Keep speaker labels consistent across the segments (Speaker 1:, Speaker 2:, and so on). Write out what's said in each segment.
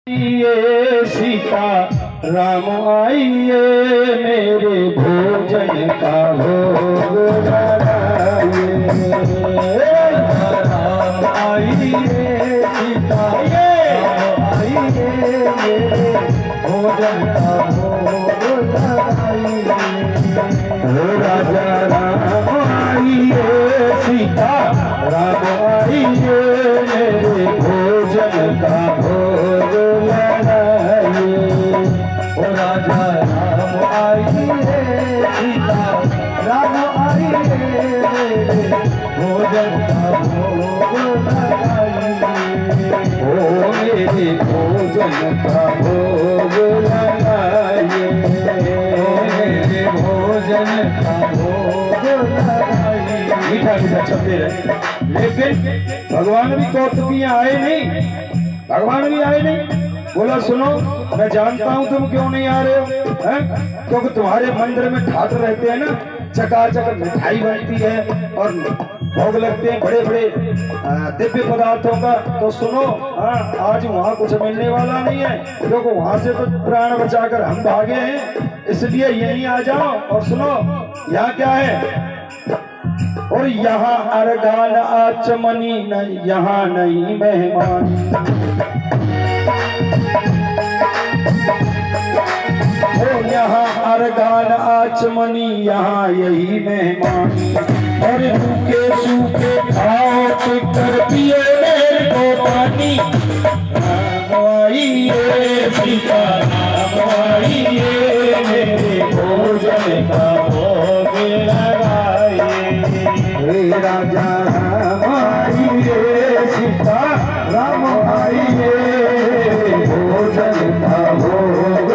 Speaker 1: ये सीता राम आइए मेरे भोजन का भोग लगाइए। राम आइए सीता राम आइए मेरे भोजन का भोग लगाइए। राजा राम आइए सीता राम आइए मेरे भोजन का भोग राजा राम आइए सीता राम आइए मेरे भोजन का भोग लगाइए। ओ मेरे भोजन का भोग लगाइए, मेरे भोजन का भोग लगाइए। मीठा मीठा चलते रहे, लेकिन भगवान भी कौतुकियां आए नहीं, भगवान भी आए नहीं। बोला सुनो, मैं जानता हूं तुम क्यों नहीं आ रहे हो, हैं? क्योंकि तुम्हारे मंदिर में ठाट रहते हैं ना, चकाचक मिठाई बनती है और भोग लगते हैं बड़े बड़े दिव्य पदार्थों का। तो सुनो, आज वहाँ कुछ मिलने वाला नहीं है, क्योंकि वहाँ से तो प्राण बचाकर हम भागे हैं, इसलिए यहीं आ जाओ। और सुनो, यहाँ क्या है, और यहाँ अरगान आचमनी नहीं, यहाँ नहीं मेहमान। यहाँ अरगान आचमनी, यहाँ यही मेहमान। और भूखे सूखे खाओ पिकर पिए मेरे को पानी। राम आइए सीता राम आइए मेरे भोजन का भोग लगाइए। राजा राम आइए सीता राम आइए भोजन का भोग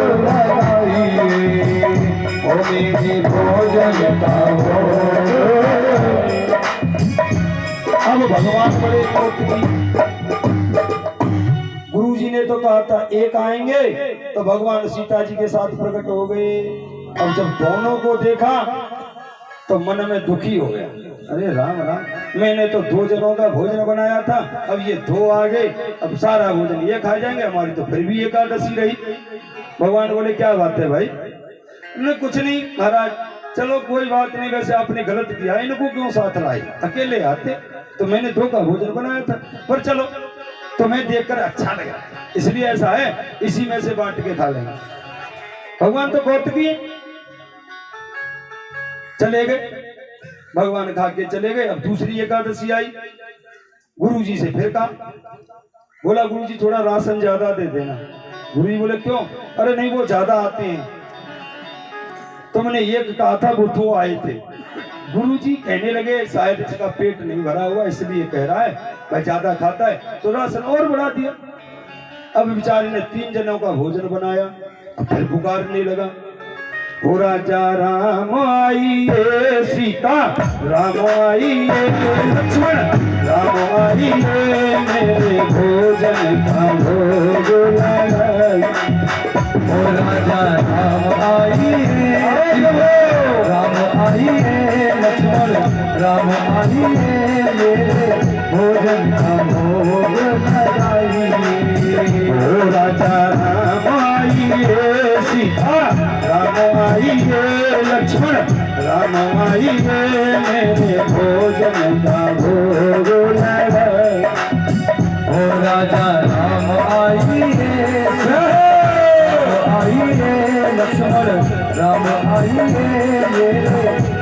Speaker 1: मेरे भोजन का भोग। अब भगवान बड़े गुरु जी ने तो कहा था एक आएंगे, तो भगवान सीता जी के साथ प्रकट हो गए। अब जब दोनों को देखा तो मन में दुखी हो गया, अरे राम राम, मैंने तो 2 जनों का भोजन बनाया था, अब ये 2 आ गए, अब सारा भोजन ये खा जाएंगे, हमारी तो फिर भी एकादशी रही। भगवान बोले क्या बात है भाई? न कुछ नहीं महाराज, चलो कोई बात नहीं, वैसे आपने गलत किया, इनको क्यों साथ लाए, अकेले आते तो मैंने 2 का भोजन बनाया था, पर चलो तुम्हें देखकर अच्छा लगा, इसलिए ऐसा है, इसी में से बांट के खा लेंगे। भगवान तो कौतुकी चले गए, भगवान खा के चले गए। अब दूसरी एकादशी आई, गुरु जी से फिर कहा, बोला गुरु जी थोड़ा राशन ज्यादा दे देना। गुरु जी बोले क्यों? अरे नहीं, वो ज्यादा आते हैं, तुमने एक कहा था वो 2 आए थे। गुरु जी कहने लगे शायद इसका पेट नहीं भरा हुआ इसलिए कह रहा है, भाई ज्यादा खाता है, तो राशन और बढ़ा दिया। अब बेचारे ने 3 जनों का भोजन बनाया, अब फिर पुकारने लगा, ओ राजा राम आइए सीता राम आइए लक्ष्मण राम आइए मेरे भोजन का भोग लगाइए। ओ राजा राम आइए राम आइए लक्ष्मण राम आइए मेरे भोजन का भोग लगाइए। ओ राजा राम आइए सीता राम आइए लक्ष्मण राम आइए मेरे भोजन का भोग लगाइए। ओ राजा राम आइए लक्ष्मण राम आइए मेरे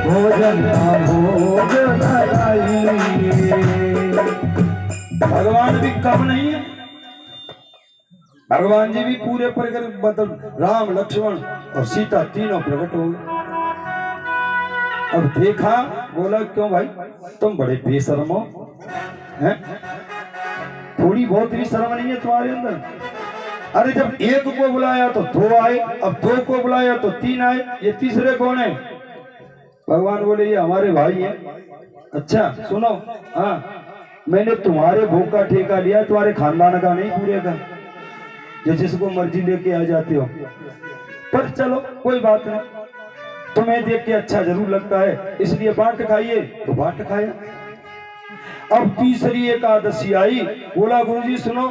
Speaker 1: भोजन का भोग लगाइए। भगवान भी कम नहीं है, भगवान जी भी पूरे प्रकट, मतलब राम लक्ष्मण और सीता तीनों प्रकट हो गए। अब देखा, बोला क्यों भाई तुम बड़े बेशर्म हो, हैं? थोड़ी बहुत भी शर्म नहीं है तुम्हारे अंदर? अरे जब 1 को बुलाया तो 2 आए, अब 2 को बुलाया तो 3 आए, ये तीसरे कौन है? भगवान बोले ये हमारे भाई हैं। अच्छा सुनो, हाँ मैंने तुम्हारे भोग का ठेका लिया, तुम्हारे खानदान का नहीं, पूरे का, जो जिसको मर्जी लेके आ जाते हो। पर चलो कोई बात नहीं, तुम्हें देख के अच्छा जरूर लगता है, इसलिए बांट खाइए, तो बांट खाया। अब तीसरी एकादशी आई, बोला गुरुजी सुनो,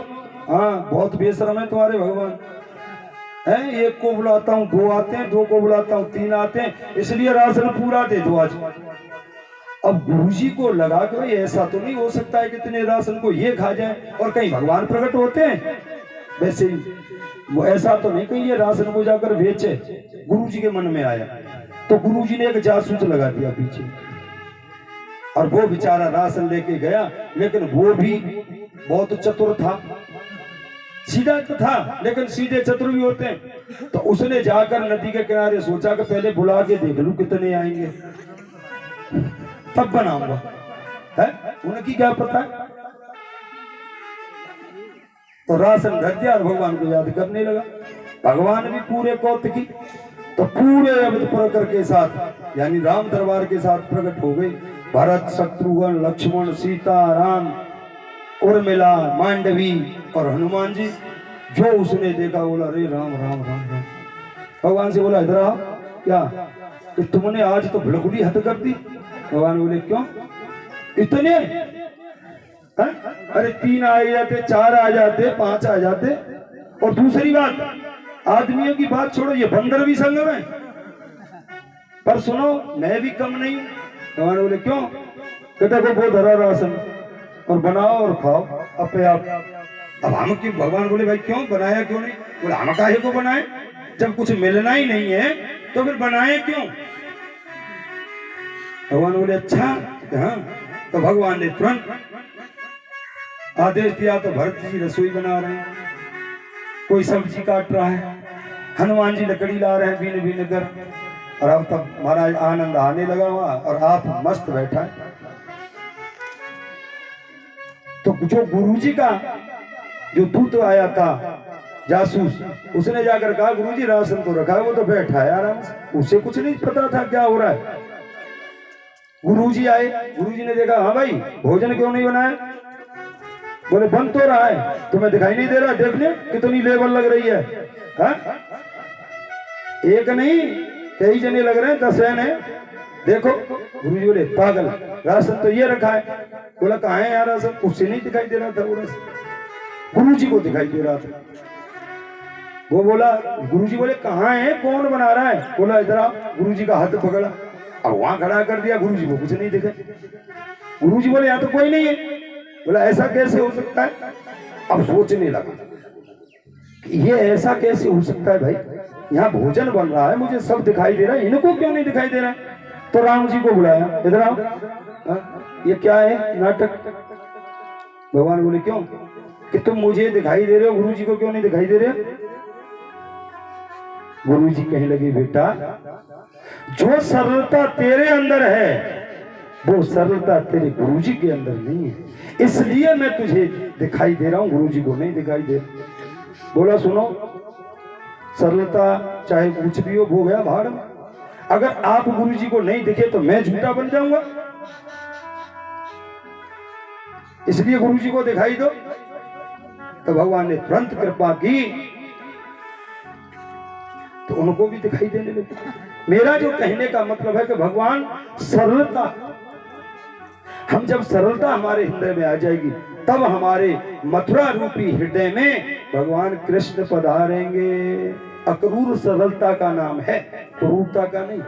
Speaker 1: हाँ बहुत बेशरम है तुम्हारे भगवान है। एक को बुलाता हूँ 2 आते हैं, 2 को बुलाता हूँ 3 आते हैं, इसलिए राशन पूरा दे दो आज। अब गुरुजी को लगा कि भाई ऐसा तो नहीं हो सकता है कि इतने राशन को ये खा जाए और कहीं भगवान प्रकट होते हैं। वैसे ही वो ऐसा तो नहीं कहीं ये राशन को जाकर बेचे। गुरुजी के मन में आया तो गुरुजी ने एक जासूस लगा दिया पीछे और वो बेचारा राशन लेके गया, लेकिन वो भी बहुत चतुर था, सीधा तो था लेकिन सीधे चतुर भी होते हैं। तो उसने जाकर नदी के किनारे सोचा कि पहले बुला के देख लूं कितने आएंगे तब बनाऊंगा, है उनकी क्या पता है। तो राशन रख दिया और भगवान को याद करने लगा। भगवान भी पूरे कौतुकी तो पूरे अवध प्रकर के साथ यानी राम दरबार के साथ प्रकट हो गए। भरत, शत्रुघ्न, लक्ष्मण, सीता, राम, उर्मिला, मांडवी और हनुमान जी। जो उसने देखा बोला अरे राम राम राम राम। भगवान से बोला इधर आओ, क्या तो तुमने आज तो भड़कुली हद कर दी। भगवान बोले क्यों इतने है? अरे 3 आ जाते, 4 आ जाते, 5 आ जाते। और दूसरी बात आदमियों की बात छोड़ो, ये बंदर भी संग में, पर सुनो मैं भी कम नहीं। भगवान बोले क्यों? कहते वो धरा राशन और बनाओ और खाओ अपने आप। अब हम क्यों? भगवान बोले भाई क्यों बनाया क्यों नहीं? बोले हम काहे को बनाए, जब कुछ मिलना ही नहीं है तो फिर बनाए क्यों? भगवान बोले अच्छा हाँ। तो भगवान ने तुरंत आदेश दिया। तो भरत जी रसोई बना रहे हैं, कोई सब्जी काट रहा है, हनुमान जी लकड़ी ला रहे हैं बीन बीन कर। और अब तब महाराज आनंद आने लगा हुआ और आप मस्त बैठा है। तो जो गुरुजी का जो दूत आया था जासूस, उसने जाकर कहा गुरुजी राशन तो रखा है, वो तो बैठा है आराम से, उसे कुछ नहीं पता था क्या हो रहा है। गुरुजी आए, गुरुजी ने देखा हाँ भाई भोजन क्यों नहीं बनाया? बोले बन तो रहा है, तुम्हें दिखाई नहीं दे रहा? देख ले कितनी लेबर लग रही है, हा? एक नहीं कई जने लग रहे हैं, 10 जने देखो। गुरुजी बोले पागल, राशन तो ये रखा है। बोला कहाँ है यार राशन? उससे नहीं दिखाई दे रहा था वो राशन, गुरुजी को दिखाई दे रहा था। वो बोला, गुरुजी बोले कहाँ है, कौन बना रहा है? बोला इधर आओ। गुरुजी का हाथ पकड़ा और वहां खड़ा कर दिया। गुरुजी को कुछ नहीं दिखे। गुरुजी बोले यहाँ तो कोई नहीं है। बोला ऐसा कैसे हो सकता है? अब सोचने लगा कि ये ऐसा कैसे हो सकता है भाई, यहाँ भोजन बन रहा है, मुझे सब दिखाई दे रहा है, इनको क्यों नहीं दिखाई दे रहा है? तो राम जी को बुलाया, इधर आओ, ये क्या है नाटक? भगवान बोले क्यों कि तुम मुझे दिखाई दे रहे हो, गुरु जी को क्यों नहीं दिखाई दे रहे? गुरु जी कहने लगे बेटा जो सरलता तेरे अंदर है वो सरलता तेरे गुरु जी के अंदर नहीं है, इसलिए मैं तुझे दिखाई दे रहा हूं, गुरु जी को नहीं दिखाई दे। बोला सुनो, सरलता चाहे कुछ भी हो गया भाड़ में। अगर आप गुरु जी को नहीं दिखे तो मैं झूठा बन जाऊंगा, इसलिए गुरु जी को दिखाई दो। तो भगवान ने तुरंत कृपा की तो उनको भी दिखाई देने लगे। मेरा जो कहने का मतलब है कि भगवान सरलता, हम जब सरलता हमारे हृदय में आ जाएगी तब हमारे मथुरा रूपी हृदय में भगवान कृष्ण पधारेंगे। अक्रूर सरलता का नाम है, क्रूरता का नहीं।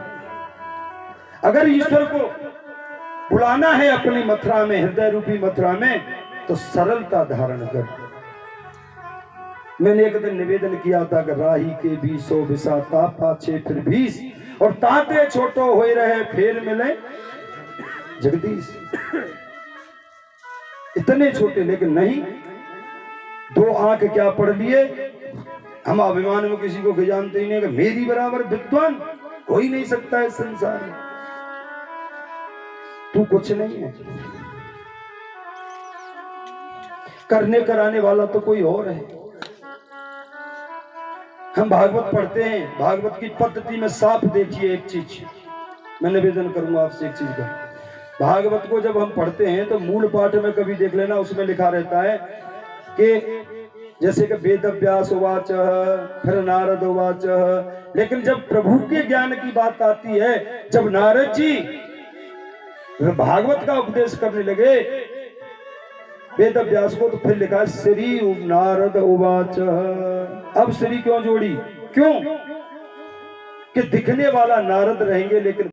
Speaker 1: अगर ईश्वर को बुलाना है अपनी मथुरा में, हृदय रूपी मथुरा में, तो सरलता धारण कर। मैंने एक दिन निवेदन किया था कि राही के 20 विसा तापा छे फिर 20 और ताते छोटो हो रहे फिर मिले जगदीश। इतने छोटे लेकिन नहीं, 2 आंख क्या पढ़ लिए। हम अभिमान में किसी को जानते ही नहीं कि मेरी बराबर विद्वान हो ही नहीं सकता है संसार में, तू कुछ नहीं है, करने कराने वाला तो कोई और है। हम भागवत पढ़ते हैं, भागवत की पद्धति में साफ देखिए एक चीज, मैं निवेदन करूंगा आपसे एक चीज का। भागवत को जब हम पढ़ते हैं तो मूल पाठ में कभी देख लेना, उसमें लिखा रहता है कि जैसे कि वेद व्यास उवाच, फिर नारद उवाच। लेकिन जब प्रभु के ज्ञान की बात आती है, जब नारद जी भागवत का उपदेश करने लगे वेद व्यास को, तो फिर लिखा है श्री नारद उवाच। अब श्री क्यों जोड़ी? क्यों कि दिखने वाला नारद रहेंगे लेकिन